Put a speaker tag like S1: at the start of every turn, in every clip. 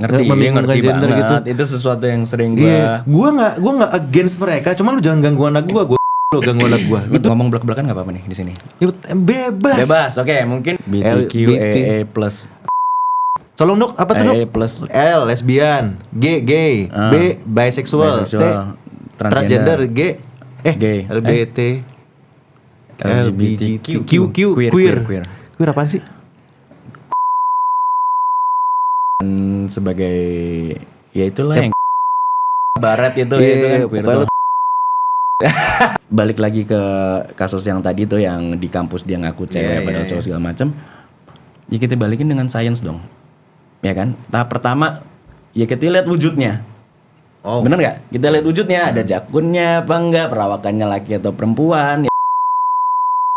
S1: Ngerti, dia ngerti
S2: gender
S1: banget
S2: gitu.
S1: itu sesuatu yang sering
S2: Iya, gua nggak against mereka, cuma lu jangan ganggu anak gua lo ganggu anak gua.
S1: Gitu. Ngomong belak-belakan nggak apa-apa nih di sini.
S2: Ya, bebas.
S1: Oke, mungkin BTQAA+.
S2: Tolong dok, apa tuh dok?
S1: AA plus.
S2: L lesbian, G gay, B bisexual, T transgender, G
S1: gay,
S2: LGBT, LGBTQ, queer apaan sih?
S1: Sebagai ya itulah yang barat itu kan queer tuh. Balik lagi ke kasus yang tadi tuh yang di kampus dia ngaku cewek padahal cowok segala macam. Ya kita balikin dengan sains dong. Ya kan? Tahap pertama ya kita lihat wujudnya. Bener nggak? Kita lihat wujudnya, ada jakunnya apa enggak, perawakannya laki atau perempuan. Ya.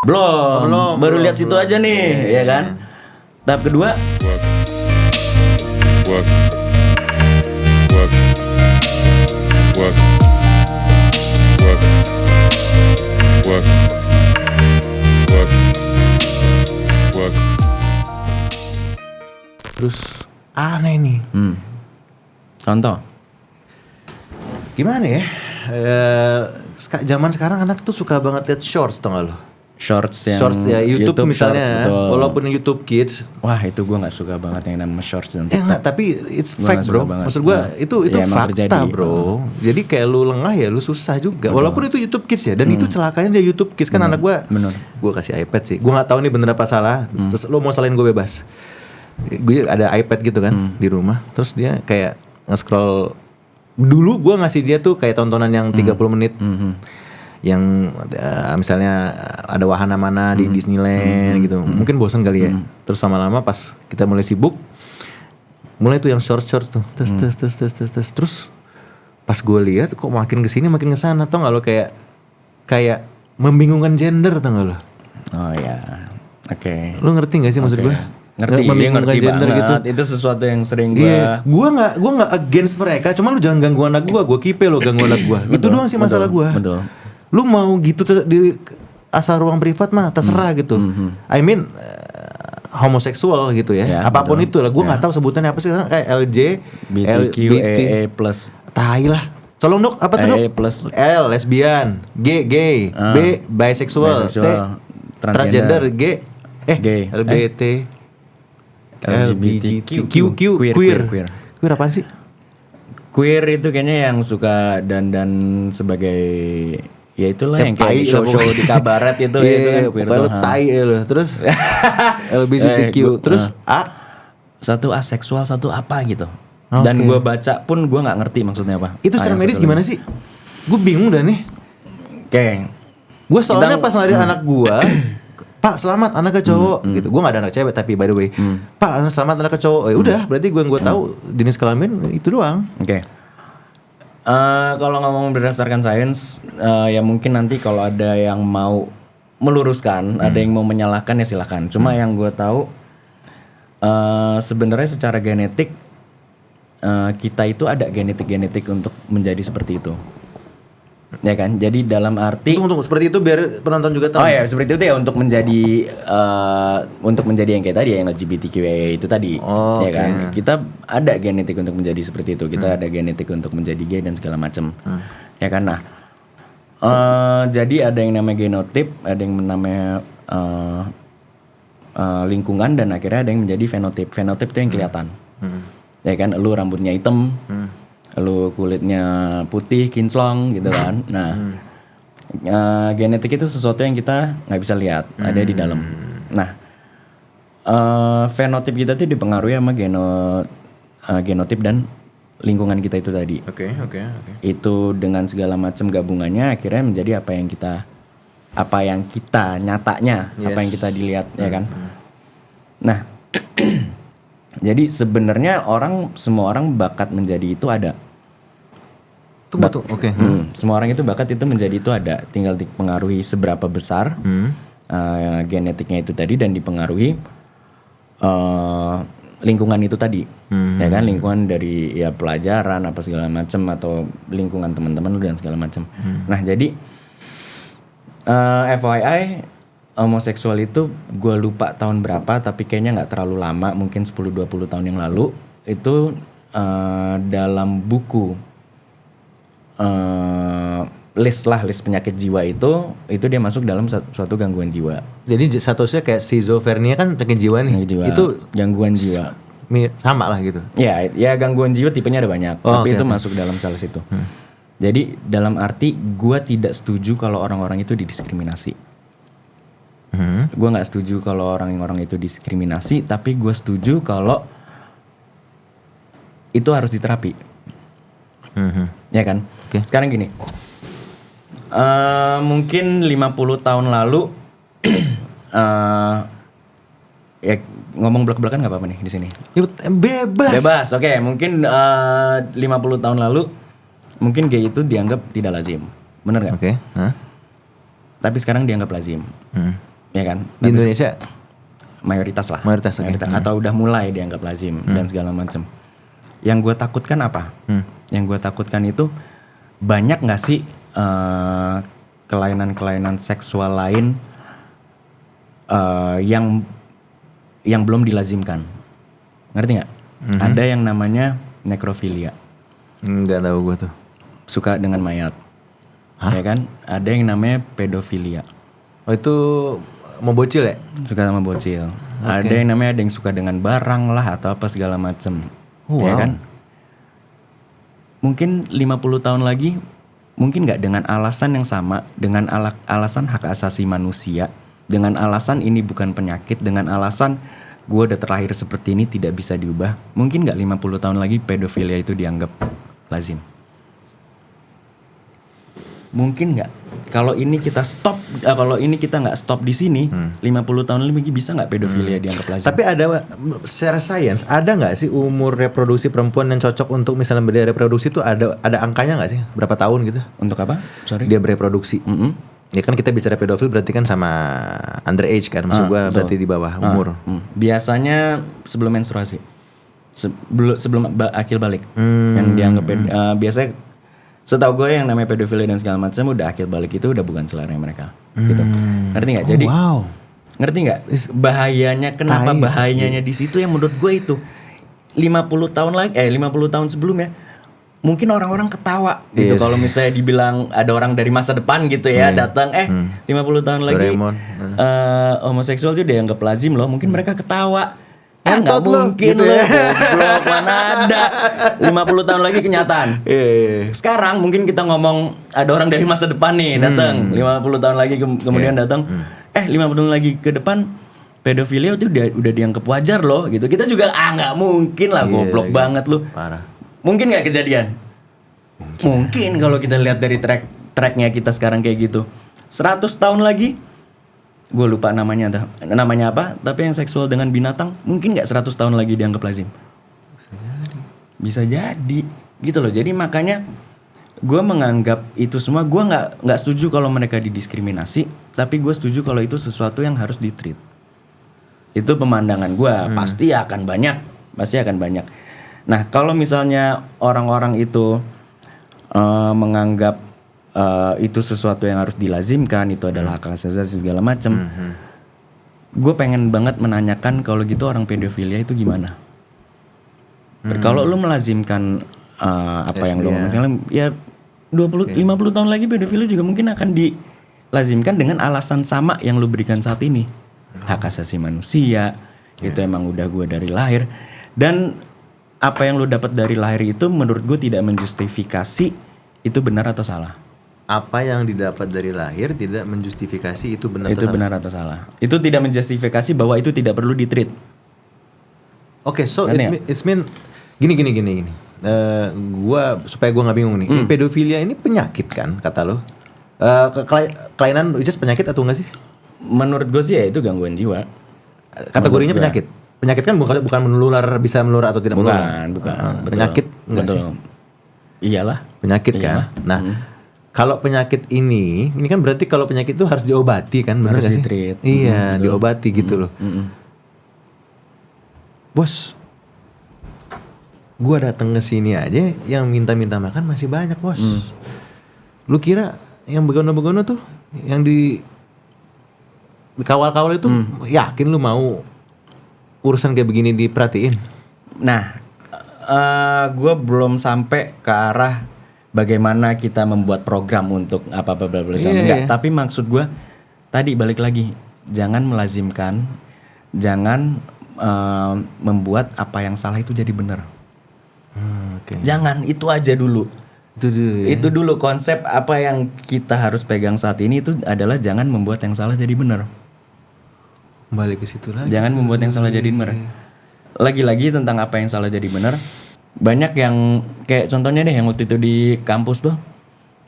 S1: Belum. Baru lihat situ aja nih, ya kan? Tahap kedua. Work.
S2: Terus aneh nih.
S1: Contoh.
S2: Gimana ya? Zaman sekarang anak tuh suka banget lihat shorts, tau gak lo?
S1: Shorts
S2: ya YouTube misalnya,
S1: shorts,
S2: walaupun YouTube Kids.
S1: Wah itu gue nggak suka banget yang namanya shorts dan
S2: enggak, tapi it's fact bro. Maksud gue itu ya, fakta terjadi, bro. Jadi kayak lu lengah ya lu susah juga. Walaupun itu YouTube Kids ya, dan itu celakanya dia YouTube Kids kan anak gue. Gue kasih iPad sih. Gue nggak tahu nih bener apa salah. Terus lu mau salahin gue bebas. Gue ada iPad gitu kan di rumah. Terus dia kayak nge-scroll. Dulu gue ngasih dia tuh kayak tontonan yang 30 menit. Yang misalnya ada wahana mana di Disneyland gitu, mungkin bosan kali ya. Terus lama-lama pas kita mulai sibuk, mulai tuh yang short tuh, terus pas gue lihat kok makin kesini makin kesana, tau nggak lo kayak membingungkan gender, tau nggak lo?
S1: Oh ya, oke.
S2: Lo ngerti nggak sih maksud gue?
S1: Ngerti gender banget. Gitu. Itu sesuatu yang sering gue.
S2: Gue nggak against mereka, cuma lu jangan ganggu anak gue kipe lo ganggu anak gue. Itu doang sih masalah gue.
S1: Betul.
S2: Lu mau gitu di asal ruang privat mah terserah gitu. I mean homoseksual gitu ya. Apapun itu lah. Gue nggak tahu sebutannya apa sih sekarang, kayak
S1: LGBTQAA+.
S2: Tai lah. Tolong dok, apa tuh dok? L lesbian, G gay, B bisexual, T transgender, G LGBT, LGBTQ queer apaan sih?
S1: Queer itu kayaknya yang suka dan sebagai ya itulah yang kayak show di kabaret itu kan queer tuh.
S2: Tai lo. Terus LGBTQ terus
S1: satu aseksual, satu apa gitu. Dan gue baca pun gue nggak ngerti maksudnya apa.
S2: Itu secara medis gimana sih? Gue bingung dah nih. Gue soalnya pas ngeliat anak gue, Pak selamat anaknya cowok gitu. Gue nggak ada anak cewek tapi by the way, Pak selamat anaknya cowok. Ya udah berarti gue tahu jenis kelamin itu doang.
S1: Kalau ngomong berdasarkan sains, ya mungkin nanti kalau ada yang mau meluruskan, ada yang mau menyalahkan ya silakan. Cuma yang gue tahu, sebenarnya secara genetik kita itu ada genetik untuk menjadi seperti itu, ya kan? Jadi dalam arti
S2: tunggu seperti itu biar penonton juga tahu.
S1: Oh ya seperti itu ya untuk menjadi yang kayak tadi yang LGBTQIA itu tadi, ya kan? Kita ada genetik untuk menjadi seperti itu. Kita ada genetik untuk menjadi gay dan segala macam, ya kan? Nah, jadi ada yang namanya genotip, ada yang namanya lingkungan, dan akhirnya ada yang menjadi fenotip. Fenotip itu yang kelihatan, ya kan? Lu rambutnya hitam, lu kulitnya putih, kinclong gitu kan. Nah, genetik itu sesuatu yang kita nggak bisa lihat, ada di dalam. Nah, fenotip kita tuh dipengaruhi sama genotip dan lingkungan kita itu tadi.
S2: Oke.
S1: Itu dengan segala macam gabungannya akhirnya menjadi apa yang kita nyatanya, apa yang kita dilihat, ya kan. Nah, jadi sebenarnya semua orang bakat menjadi itu ada. Semua orang itu bakat itu menjadi itu ada, tinggal dipengaruhi seberapa besar genetiknya itu tadi, dan dipengaruhi lingkungan itu tadi, ya kan, lingkungan dari ya pelajaran apa segala macam, atau lingkungan teman-teman lu dan segala macam. Nah jadi FYI, homoseksual itu gue lupa tahun berapa, tapi kayaknya nggak terlalu lama, mungkin 10-20 tahun yang lalu itu dalam buku list penyakit jiwa itu dia masuk dalam suatu gangguan jiwa.
S2: Jadi statusnya kayak schizophrenia kan penyakit jiwa nih. Itu
S1: gangguan jiwa.
S2: Sama lah gitu.
S1: Ya gangguan jiwa tipenya ada banyak, tapi itu masuk dalam salah situ. Jadi dalam arti gue tidak setuju kalau orang-orang itu didiskriminasi. Gue nggak setuju kalau orang-orang itu diskriminasi, tapi gue setuju kalau itu harus diterapi. Ya kan?
S2: Okay.
S1: Sekarang gini, mungkin 50 tahun lalu, ya ngomong belak-belakan nggak apa-apa nih di sini. Bebas. Oke. Mungkin 50 tahun lalu, mungkin gay itu dianggap tidak lazim, bener nggak?
S2: Oke.
S1: Tapi sekarang dianggap lazim, ya kan?
S2: Di Indonesia
S1: mayoritas lah.
S2: Mayoritas.
S1: Atau udah mulai dianggap lazim dan segala macam. Yang gue takutkan apa? Yang gue takutkan itu banyak nggak sih kelainan-kelainan seksual lain yang belum dilazimkan? Ngerti nggak? Ada yang namanya nekrofilia.
S2: Nggak tahu gue tuh.
S1: Suka dengan mayat. Ya kan? Ada yang namanya pedofilia.
S2: Oh itu mau bocil ya?
S1: Suka sama bocil. Ada yang suka dengan barang lah atau apa segala macem. Ya kan? Mungkin 50 tahun lagi, mungkin nggak dengan alasan yang sama, dengan alasan hak asasi manusia, dengan alasan ini bukan penyakit, dengan alasan gue udah terlahir seperti ini tidak bisa diubah. Mungkin nggak 50 tahun lagi pedofilia itu dianggap lazim. Mungkin nggak? Kalau ini kita stop, kalau ini kita nggak stop di sini, 50 tahun lagi bisa nggak pedofilia dianggap lazim?
S2: Tapi ada secara sains ada nggak sih umur reproduksi perempuan yang cocok untuk misalnya dia reproduksi itu ada angkanya nggak sih? Berapa tahun gitu?
S1: Untuk apa? Sorry.
S2: Dia bereproduksi. Ya kan kita bicara pedofil berarti kan sama underage kan, maksud gue berarti di bawah umur.
S1: Biasanya sebelum menstruasi, sebelum akil balik, yang dianggap biasanya. Setahu gue yang namanya pedofilia dan segala macam udah akil balik itu udah bukan selera mereka, gitu. Ngerti nggak? Jadi, ngerti nggak bahayanya? Kenapa bahayanya di situ? Yang menurut gue itu 50 tahun sebelumnya, mungkin orang-orang ketawa gitu. Kalau misalnya dibilang ada orang dari masa depan gitu ya datang, 50 tahun lagi homoseksual itu dianggap lazim loh. Mungkin mereka ketawa. Nggak mungkin gitu ya. Goblok, mana ada 50 tahun lagi kenyataan. Sekarang mungkin kita ngomong ada orang dari masa depan nih datang 50 tahun lagi kemudian datang 50 tahun lagi ke depan pedofilia itu udah dianggap wajar loh gitu. Kita juga nggak mungkin lah, goblok banget lu.
S2: Parah.
S1: Mungkin nggak kejadian? Mungkin kalau kita lihat dari tracknya kita sekarang kayak gitu. 100 tahun lagi gue lupa namanya apa, tapi yang seksual dengan binatang mungkin nggak 100 tahun lagi dianggap lazim. Bisa jadi gitu loh. Jadi makanya gue menganggap itu semua, gue nggak setuju kalau mereka didiskriminasi, tapi gue setuju kalau itu sesuatu yang harus ditreat. Itu pemandangan gue. Pasti akan banyak. Nah kalau misalnya orang-orang itu menganggap itu sesuatu yang harus dilazimkan, itu adalah hak asasi segala macam. Gue pengen banget menanyakan kalau gitu orang pedofilia itu gimana? Kalau lu melazimkan yang lu ngomong sekarang, ya 50 tahun lagi pedofilia juga mungkin akan dilazimkan dengan alasan sama yang lu berikan saat ini. Hak asasi manusia, itu emang udah gue dari lahir. Dan apa yang lu dapat dari lahir itu menurut gue tidak menjustifikasi itu benar atau salah.
S2: Apa yang didapat dari lahir tidak menjustifikasi itu benar
S1: atau salah. Itu tidak menjustifikasi bahwa itu tidak perlu ditreat.
S2: Oke, so it's mean gini. Gua supaya gua nggak bingung nih. Pedofilia ini penyakit kan kata lo? Kelainan just penyakit atau enggak sih?
S1: Menurut gue sih ya itu gangguan jiwa.
S2: Kategorinya penyakit. Penyakit kan bukan menular, bisa menular atau tidak menular.
S1: Bukan.
S2: Penyakit enggak sih?
S1: Iyalah.
S2: Penyakit kan. Nah. Kalau penyakit ini kan berarti kalau penyakit itu harus diobati kan, benar nggak sih?
S1: Treat.
S2: Iya, diobati gitu loh. Bos, gua datang ke sini aja yang minta makan masih banyak bos. Lu kira yang begono-begono tuh, yang di kawal-kawal itu, yakin lu mau urusan kayak begini diperhatiin?
S1: Nah, gue belum sampai ke arah bagaimana kita membuat program untuk apa-apa bla bla enggak. Tapi maksud gue tadi balik lagi, jangan melazimkan, jangan membuat apa yang salah itu jadi benar. Jangan, itu aja dulu. Itu dulu konsep apa yang kita harus pegang saat ini itu adalah jangan membuat yang salah jadi benar.
S2: Balik ke situ lagi.
S1: Jangan membuat yang salah jadi benar. Lagi-lagi tentang apa yang salah jadi benar. Banyak yang kayak contohnya deh yang waktu itu di kampus tuh,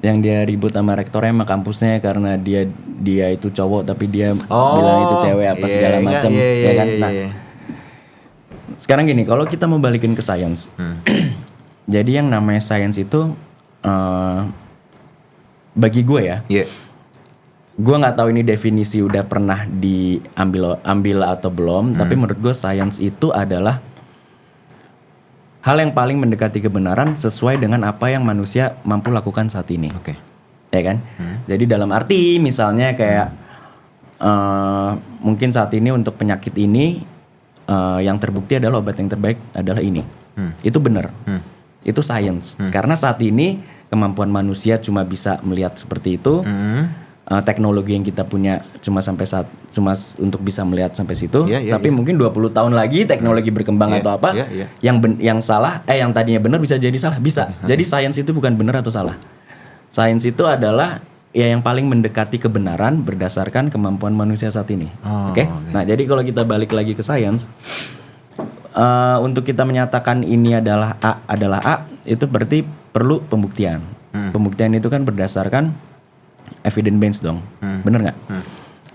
S1: yang dia ribut sama rektornya sama kampusnya karena dia itu cowok tapi dia bilang itu cewek apa segala macam, ya kan? Nah, sekarang gini, kalau kita mau balikin ke science, jadi yang namanya science itu bagi gue ya, gue nggak tahu ini definisi udah pernah diambil atau belum, tapi menurut gue science itu adalah hal yang paling mendekati kebenaran sesuai dengan apa yang manusia mampu lakukan saat ini. Ya kan? Jadi dalam arti misalnya kayak mungkin saat ini untuk penyakit ini yang terbukti adalah obat yang terbaik adalah ini. Itu benar. Itu science. Karena saat ini kemampuan manusia cuma bisa melihat seperti itu. Teknologi yang kita punya cuma untuk bisa melihat sampai situ. Tapi mungkin 20 tahun lagi teknologi berkembang atau apa, yang salah yang tadinya benar bisa jadi salah, bisa. Jadi science itu bukan benar atau salah. Science itu adalah ya yang paling mendekati kebenaran berdasarkan kemampuan manusia saat ini. Oke. Nah, jadi kalau kita balik lagi ke science, untuk kita menyatakan ini adalah A, itu berarti perlu pembuktian. Pembuktian itu kan berdasarkan evidence based dong, bener nggak?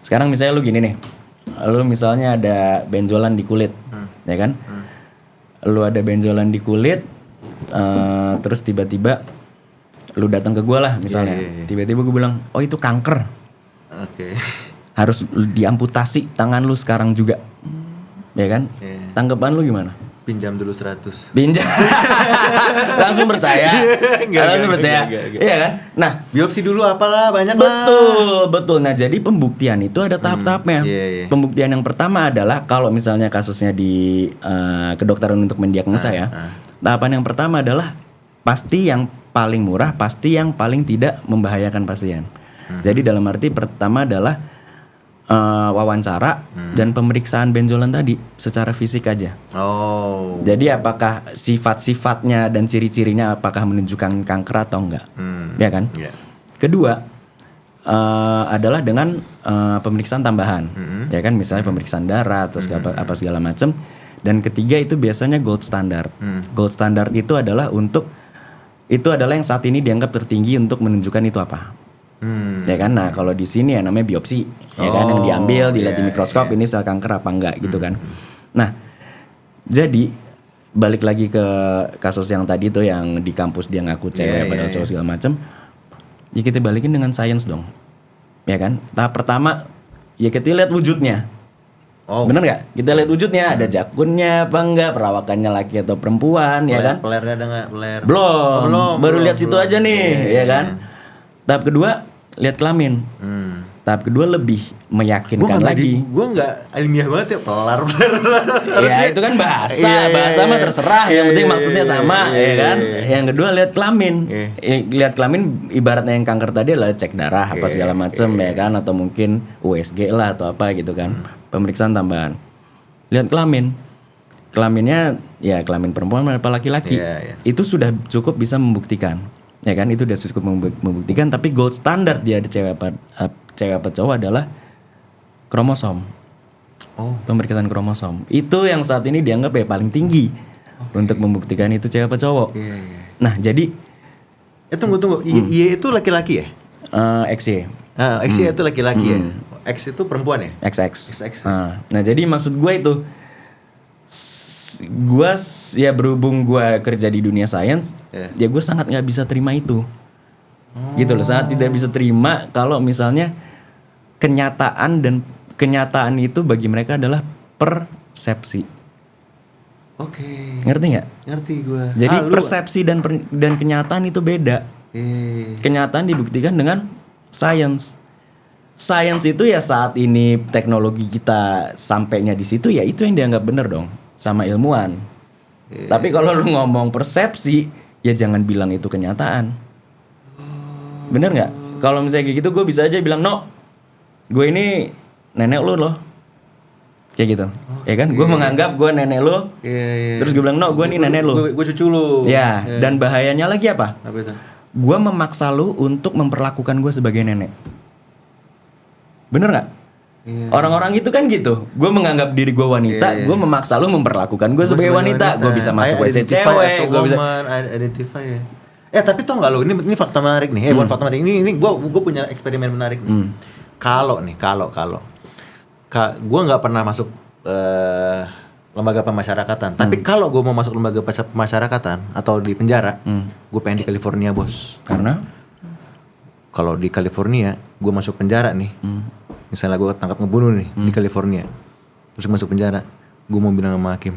S1: Sekarang misalnya lu gini nih, lu misalnya ada benjolan di kulit, ya kan? Lu ada benjolan di kulit, terus tiba-tiba lu datang ke gue lah misalnya, tiba-tiba gue bilang, oh itu kanker, harus diamputasi tangan lu sekarang juga, ya kan? Tanggapan lu gimana?
S2: Pinjam dulu 100.
S1: Pinjam. Langsung percaya. Langsung percaya. Iya kan? Nah,
S2: biopsi dulu apalah banyak lah.
S1: Betul. Nah, jadi pembuktian itu ada tahap-tahapnya. Pembuktian yang pertama adalah kalau misalnya kasusnya di kedokteran untuk mendiagnosa ya. Tahapan yang pertama adalah pasti yang paling murah, pasti yang paling tidak membahayakan pasien. Jadi dalam arti pertama adalah wawancara dan pemeriksaan benjolan tadi secara fisik aja. Jadi apakah sifat-sifatnya dan ciri-cirinya apakah menunjukkan kanker atau enggak, ya kan? Kedua adalah dengan pemeriksaan tambahan, ya kan? Misalnya pemeriksaan darah atau apa segala macam. Dan ketiga itu biasanya gold standard. Gold standard itu adalah yang saat ini dianggap tertinggi untuk menunjukkan itu apa. Ya kan, nah kalau di sini ya namanya biopsi, ya kan, yang diambil dilihat di mikroskop ini sel kanker apa enggak gitu kan. Nah, jadi balik lagi ke kasus yang tadi tuh yang di kampus dia ngaku cewek padahal cowok segala macam. Ya kita balikin dengan sains dong, ya kan. Tahap pertama ya kita lihat wujudnya. Bener nggak? Kita lihat wujudnya, ada jakunnya apa enggak, perawakannya laki atau perempuan, ya kan?
S2: Pelernya ada nggak? Peler.
S1: Belum. Baru lihat situ aja nih, ya kan? Tahap kedua lihat kelamin. Tahap kedua lebih meyakinkan lagi.
S2: Gue nggak ilmiah banget ya, pelar.
S1: Ya itu kan bahasa mah terserah. Yang penting maksudnya sama, ya kan. Yang kedua lihat kelamin. Lihat kelamin ibaratnya yang kanker tadi adalah cek darah apa segala macam, ya kan, atau mungkin USG lah atau apa gitu kan. Pemeriksaan tambahan. Lihat kelamin. Kelaminnya ya kelamin perempuan apa laki-laki. Itu sudah cukup bisa membuktikan. Ya kan, itu udah cukup membuktikan. Tapi gold standard dia ada cewek apa cowok adalah kromosom. Pemeriksaan kromosom itu yang saat ini dianggap ya paling tinggi untuk membuktikan itu cewek apa cowok. Nah jadi
S2: tunggu Y itu laki-laki ya?
S1: XY.
S2: XY itu laki-laki ya. X itu perempuan ya?
S1: XX. Nah jadi maksud gue itu, gue ya berhubung gue kerja di dunia sains, ya gue sangat nggak bisa terima itu, gitu loh. Sangat tidak bisa terima kalau misalnya kenyataan itu bagi mereka adalah persepsi. Ngerti nggak?
S2: Ngerti gue.
S1: Jadi persepsi dan kenyataan itu beda. Kenyataan dibuktikan dengan sains. Sains itu ya saat ini teknologi kita sampainya di situ ya itu yang dianggap benar dong sama ilmuwan. Tapi kalau lu ngomong persepsi, ya jangan bilang itu kenyataan. Bener nggak? Kalau misalnya kayak gitu, gue bisa aja bilang, no, gue ini nenek lu loh, kayak gitu. Ya kan? Gue menganggap gue nenek lu. Terus gue bilang, no, gue ini nenek lu.
S2: Gue cucu lu.
S1: Ya. Dan bahayanya lagi apa?
S2: Apa itu?
S1: Gue memaksa lu untuk memperlakukan gue sebagai nenek. Bener nggak? Orang-orang itu kan gitu. Gue menganggap diri gue wanita, gue memaksa lu memperlakukan gue sebagai wanita. Gue bisa masuk WC cewek, gue bisa
S2: identify ya. Tapi tau nggak lo? Ini fakta menarik nih. Bukan fakta menarik. Ini gue punya eksperimen menarik nih. Kalau gue nggak pernah masuk lembaga pemasyarakatan. Tapi kalau gue mau masuk lembaga pemasyarakatan atau di penjara, gue pengen di California, bos.
S1: Karena
S2: kalau di California, gue masuk penjara nih. Misalnya gue tangkap ngebunuh nih di California, terus masuk penjara, gue mau bilang sama hakim,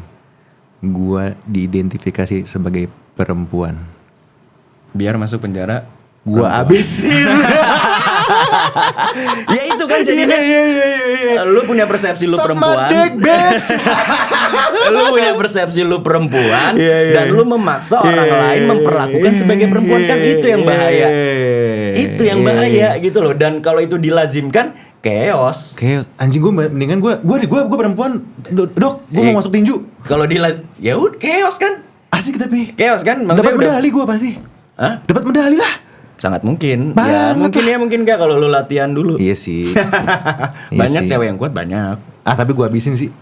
S2: gue diidentifikasi sebagai perempuan.
S1: Biar masuk penjara,
S2: gue abisin.
S1: Ya itu kan jadinya. Lu punya persepsi lu perempuan. Lu punya persepsi lu perempuan dan lu memaksa orang lain memperlakukan sebagai perempuan, kan itu yang bahaya. Itu yang bahaya gitu loh. Dan kalau itu dilazimkan, chaos.
S2: Anjing, gue mendingan gue perempuan, dok, gue mau masuk tinju.
S1: Kalau ya udah chaos kan.
S2: Asik tapi.
S1: Chaos kan.
S2: Dapat medali gue pasti.
S1: Hah?
S2: Dapat medali lah.
S1: Sangat mungkin. Ya mungkin gak kalau lu latihan dulu.
S2: Iya sih.
S1: Banyak cewek yang kuat, banyak.
S2: Tapi gue habisin sih.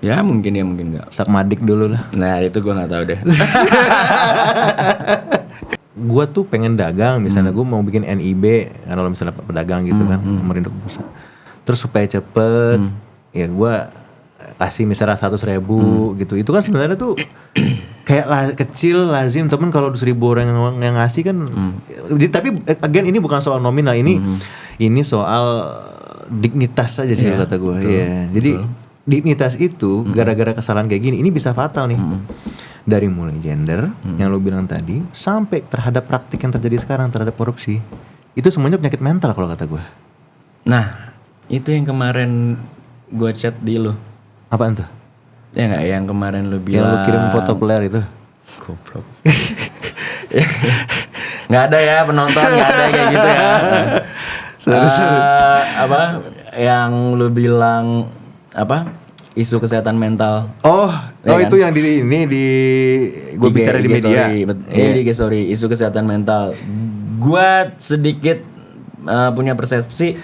S1: Ya mungkin gak.
S2: Sak madik dulu lah.
S1: Nah itu gue gak tahu deh.
S2: Gue tuh pengen dagang, misalnya gue mau bikin NIB, kalau misalnya pedagang gitu kan, nomor induk bursa. Terus supaya cepet, ya gue kasih misalnya 100.000 gitu. Itu kan sebenarnya tuh kayak kecil, lazim. Temen kalau 1.000 orang yang ngasih kan, tapi again ini bukan soal nominal, ini soal dignitas aja sih kata gue. Jadi dignitas itu gara-gara kesalahan kayak gini, ini bisa fatal nih. Dari mulai gender yang lo bilang tadi sampai terhadap praktik yang terjadi sekarang terhadap korupsi, itu semuanya penyakit mental kalau kata gue.
S1: Nah itu yang kemarin gue chat di lo.
S2: Apaan tuh?
S1: Ya nggak, yang kemarin lo bilang
S2: yang lo kirim foto player itu.
S1: Goblok. Nggak ada ya penonton, nggak ada kayak gitu ya. Apa yang lo bilang apa? Isu kesehatan mental.
S2: Ya itu kan? Yang gue bicara di media.
S1: Sorry, isu kesehatan mental. Gue sedikit punya persepsi.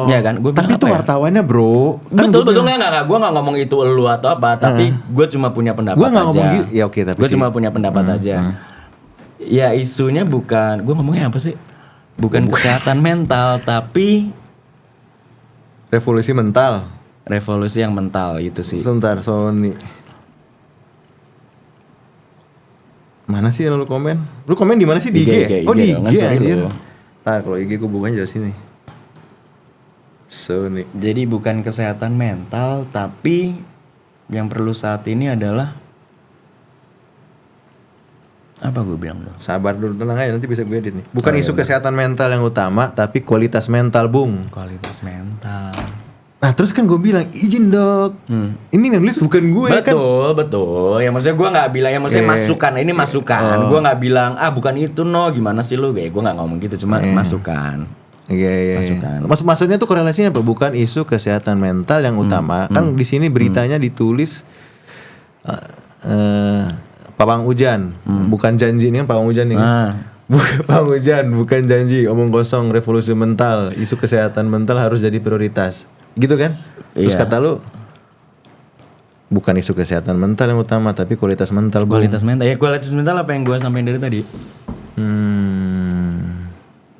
S1: Ya kan, gue bilang
S2: tapi itu wartawannya bro.
S1: Betul nggak. Gue nggak ngomong itu elu atau apa, tapi gue cuma punya pendapat.
S2: Gue nggak ngomong gitu. Ya oke, tapi
S1: gue cuma punya pendapat aja. Ya isunya bukan, gue ngomongnya apa sih? Bukan kesehatan mental, tapi
S2: revolusi mental.
S1: Revolusi yang mental itu sih.
S2: Sebentar, Sony. Mana sih yang lu komen? Lu komen di mana sih? Di IG? Oh di IG anjir. Kalau IG gue bukannya dari sini. Sony.
S1: Jadi bukan kesehatan mental, tapi yang perlu saat ini adalah apa gue bilang dong?
S2: Sabar dulu, tenang aja, nanti bisa gue edit nih. Bukan isu kesehatan mental yang utama, tapi kualitas mental, Bung.
S1: Kualitas mental.
S2: Nah terus kan gue bilang izin dok, ini nulis bukan gue.
S1: Betul. Ya maksudnya gue nggak bilang, ya maksudnya masukan. Ini masukan. Gue nggak bilang bukan itu gimana sih lu? Gue nggak ngomong gitu, cuma masukan.
S2: Iya. Maksudnya tuh korelasinya apa? Bukan isu kesehatan mental yang utama. Kan di sini beritanya ditulis pawang hujan, bukan janji nih pawang hujan nih. Pawang hujan, bukan janji, omong kosong, revolusi mental, isu kesehatan mental harus jadi prioritas. Gitu kan? Terus kata lu bukan isu kesehatan mental yang utama, tapi kualitas mental.
S1: Kualitas mental. Ya kualitas mental apa yang gue sampaikan dari tadi.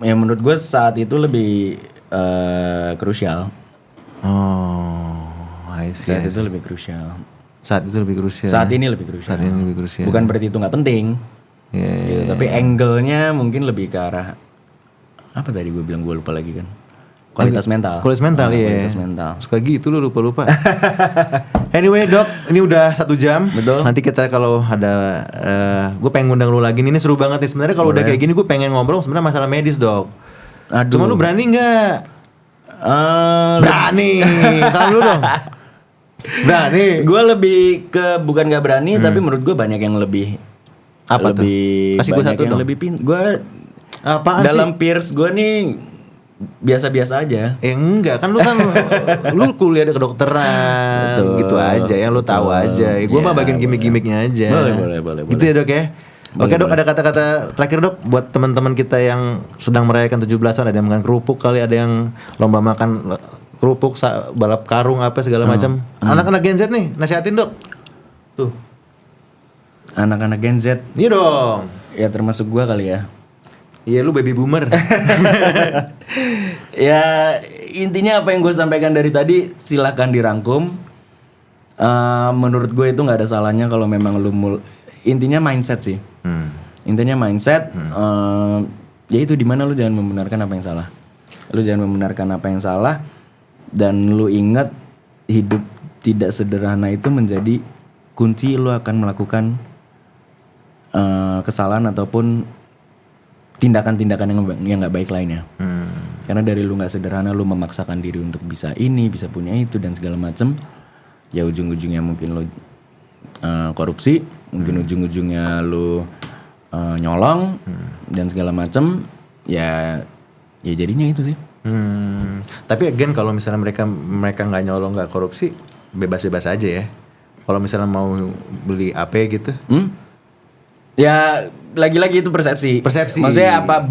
S1: Ya menurut gue saat itu lebih krusial. Saat itu lebih krusial.
S2: Saat ini lebih krusial.
S1: Bukan berarti itu nggak penting. Gitu. Tapi angle-nya mungkin lebih ke arah apa tadi gue bilang, gue lupa lagi kan. Kualitas mental.
S2: Kualitas mental. Suka gitu lu lupa. Anyway dok, ini udah 1 jam.
S1: Betul.
S2: Nanti kita kalau ada, gue pengen ngundang lu lagi. Ini seru banget nih. Sebenarnya kalau udah kayak gini gue pengen ngobrol sebenarnya masalah medis dok. Cuma lu berani nggak? Berani. Salam dulu dong. Berani.
S1: Gue lebih ke bukan gak berani, tapi menurut gue banyak yang lebih.
S2: Apa
S1: lebih
S2: tuh? Kasih gue satu
S1: yang
S2: dong.
S1: lebih gue dalam peers gue nih biasa-biasa aja.
S2: Enggak kan lu kan lu kuliah di kedokteran. Betul, gitu aja yang lu tahu aja. Gue mah bagian gimmick-gimmicknya aja.
S1: Boleh.
S2: Gitu ya Dok ya. Oke Dok, ada kata-kata terakhir Dok buat teman-teman kita yang sedang merayakan 17-an, ada yang makan kerupuk kali, ada yang lomba makan kerupuk, balap karung apa segala macam. Anak-anak Gen Z nih, nasihatin Dok. Tuh.
S1: Anak-anak Gen Z.
S2: Iya dong.
S1: Ya termasuk gua kali ya.
S2: Iya lu baby boomer.
S1: Ya intinya apa yang gue sampaikan dari tadi silahkan dirangkum. Menurut gue itu nggak ada salahnya kalau memang lu intinya mindset sih. Intinya mindset. Ya itu dimana lu jangan membenarkan apa yang salah. Lu jangan membenarkan apa yang salah. Dan lu ingat hidup tidak sederhana itu menjadi kunci lu akan melakukan kesalahan ataupun tindakan-tindakan yang nggak baik lainnya. Karena dari lu nggak sederhana, lu memaksakan diri untuk bisa ini, bisa punya itu dan segala macem. Ya ujung-ujungnya mungkin lu korupsi, mungkin ujung-ujungnya lu nyolong dan segala macem. Ya jadinya itu sih.
S2: Tapi again kalau misalnya mereka nggak nyolong, nggak korupsi, bebas-bebas aja ya. Kalau misalnya mau beli AP gitu.
S1: Ya lagi-lagi itu persepsi. Maksudnya apa?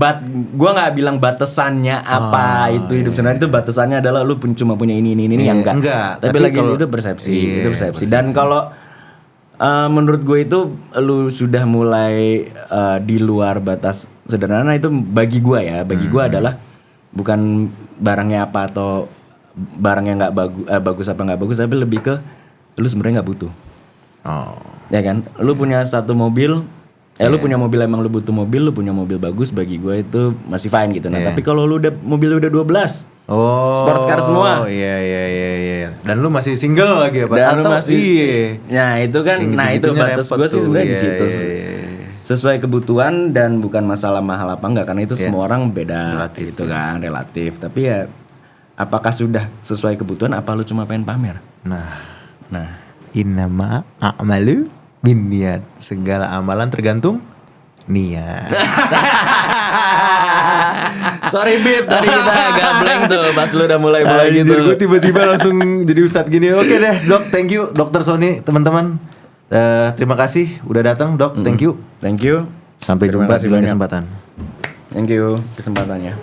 S1: Gua nggak bilang batasannya apa itu hidup sendiri, itu batasannya adalah lu cuma punya ini yang enggak. Tapi lagi itu persepsi, itu persepsi. Dan kalau menurut gue itu lu sudah mulai di luar batas sederhana itu bagi gua ya. Bagi gua adalah bukan barangnya apa atau barangnya nggak bagus apa nggak bagus, tapi lebih ke lu sebenarnya nggak butuh. Ya kan? Lu punya satu mobil. Lu punya mobil, emang lu butuh mobil, lu punya mobil bagus, bagi gue itu masih fine gitu. Nah, tapi kalau lu mobil udah 12. Sports car semua.
S2: Iya. Dan lu masih single lagi apa?
S1: Dan lu masih. Nah, itu kan itu batas gue sih sebenarnya di situ. Sesuai kebutuhan dan bukan masalah mahal apa enggak, karena itu semua orang beda relatif, gitu kan, relatif. Tapi ya apakah sudah sesuai kebutuhan, apa lu cuma pengen pamer? Nah,
S2: innama a'malu binniat, segala amalan tergantung niat.
S1: Sorry Bib, tadi kita agak blank tuh pas lu udah mulai gitu.
S2: Gue tiba-tiba langsung jadi ustadz gini. Oke deh Dok, thank you Dokter Sony, teman-teman. Terima kasih udah datang Dok, thank you.
S1: Thank you.
S2: Sampai jumpa di lain kesempatan.
S1: Thank you kesempatannya.